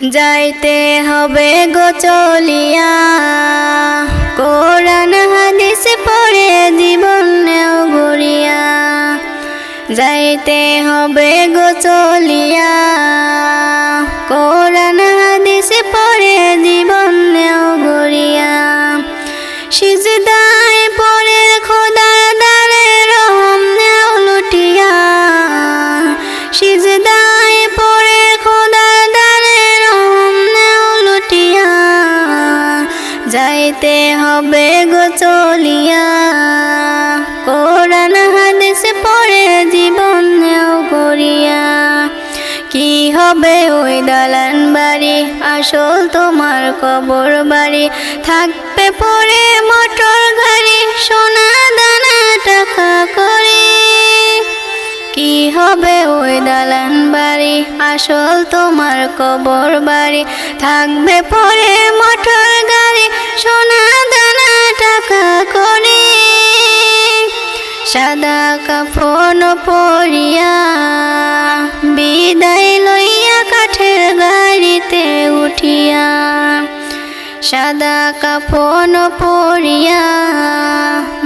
যাইতে হবে গো চলিয়া, কোরআন হাদিস পড়ে জীবন নেও গড়িয়া। যাইতে হবে গো চলিয়া, কোরআন হাদিস পড়ে জীবন নেও গড়িয়া। সিজদায় পড়ে খোদার দ্বারে রহম নেও লুটিয়া, সিজদায় পড়ে খোদার দ্বারে রহম নেও লুটিয়া। যাইতে হবে গো চলিয়া, কোরআন হাদিস পড়ে জীবন নেও গড়িয়া। কি হবে ওই দালান বাড়ি, আসল তোমার কবর বাড়ি। থাকবে পড়ে মোটর গাড়ি, সোনা দানা টাকা করে। কি হবে ওই দালান বাড়ি, আসল তোমার কবর বাড়ি। থাকবে পড়ে মোটর গাড়ি, সোনা দানা টাকা করে। সাদা কাফন পরিয়া বিদায় লইয়া কাঠের গাড়িতে উঠিয়া। সাদা কাফন পরিয়া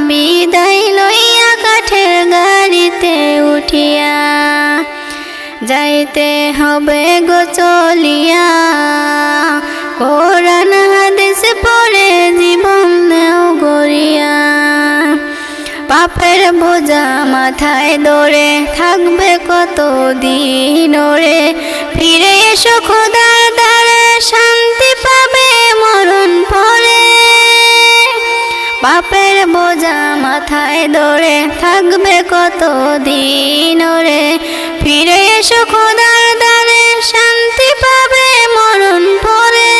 বিদায় লইয়া কাঠের গাড়িতে উঠিয়া। যাইতে হবে গো চলিয়া, কোরআন হাদিস পড়ে জীবন নেও গড়িয়া। পাপের বোঝা মাথায় দরে, থাকবে কত দিন ওরে। ফিরে এসো খোদার দ্বারে, শান্তি পাবে মরণ পরে। পাপের বোঝা মাথায় দরে, থাকবে কত দিন ওরে। ফিরে এসো খোদার দ্বারে, শান্তি পাবে মরণ পরে।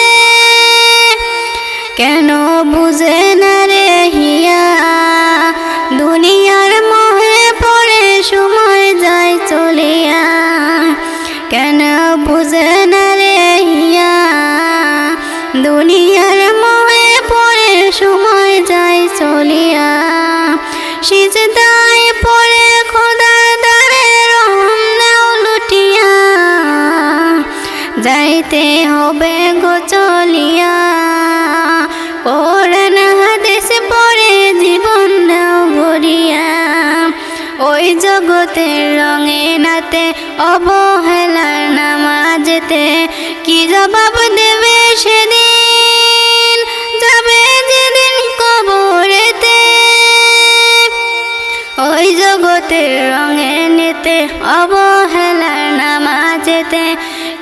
কেন বুঝে না রে হিয়া, দুনিয়ার মোহে পড়ে সময় যায় চলিয়া। কেন বুঝে না রে হিয়া, দুনিয়ার মোহে পড়ে সময় যায় চলিয়া। সিজদায় পড়ে খোদার দ্বারে রহম নেও লুটিয়া। যাইতে হবে গো চলিয়া, কোরআন হাদিস পড়ে জীবন নেও গড়িয়া। ওই জগতের রঙে নাতে, অবহেলার নামাজেতে কি জবাব দেবে সেদিন, যাবে যেদিন কবরেতে। ওই জগতের রঙে নিতে, অবহেলার নামাজেতে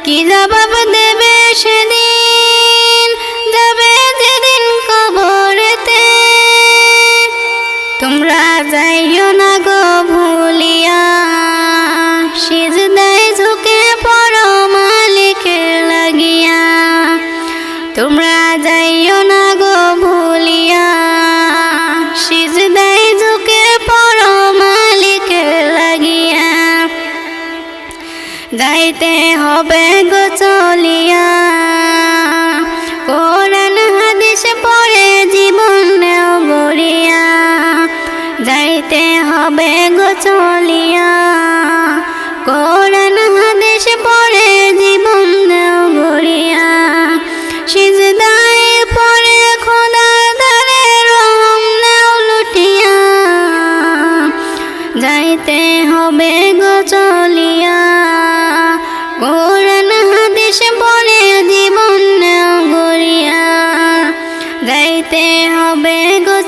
কি জবাব দেবে সেদিন, যাবে যেদিন কবরেতে। তোমরা যাইও না গো ভুলিয়া, সিজদায় ঝুঁকে পড়ো মালিকের লাগিয়া। তোমরা যাইও না গো ভুলিয়া, সিজদায় ঝুঁকে পড়ো মালিকের লাগিয়া। যাইতে হবে গো চলিয়া, কোরআন হাদিস পড়ে জীবন নেও গড়িয়া। যাইতে হবে গো চলিয়া, কোরআন হাদিস পড়ে জীবন নেও গড়িয়া। সিজদায় পড়ে খোদার দ্বারে রহম নেও লুটিয়া। যাইতে হবে গো চলিয়া, কোরআন হাদিস পড়ে জীবন নেও গড়িয়া। যাইতে হবে গো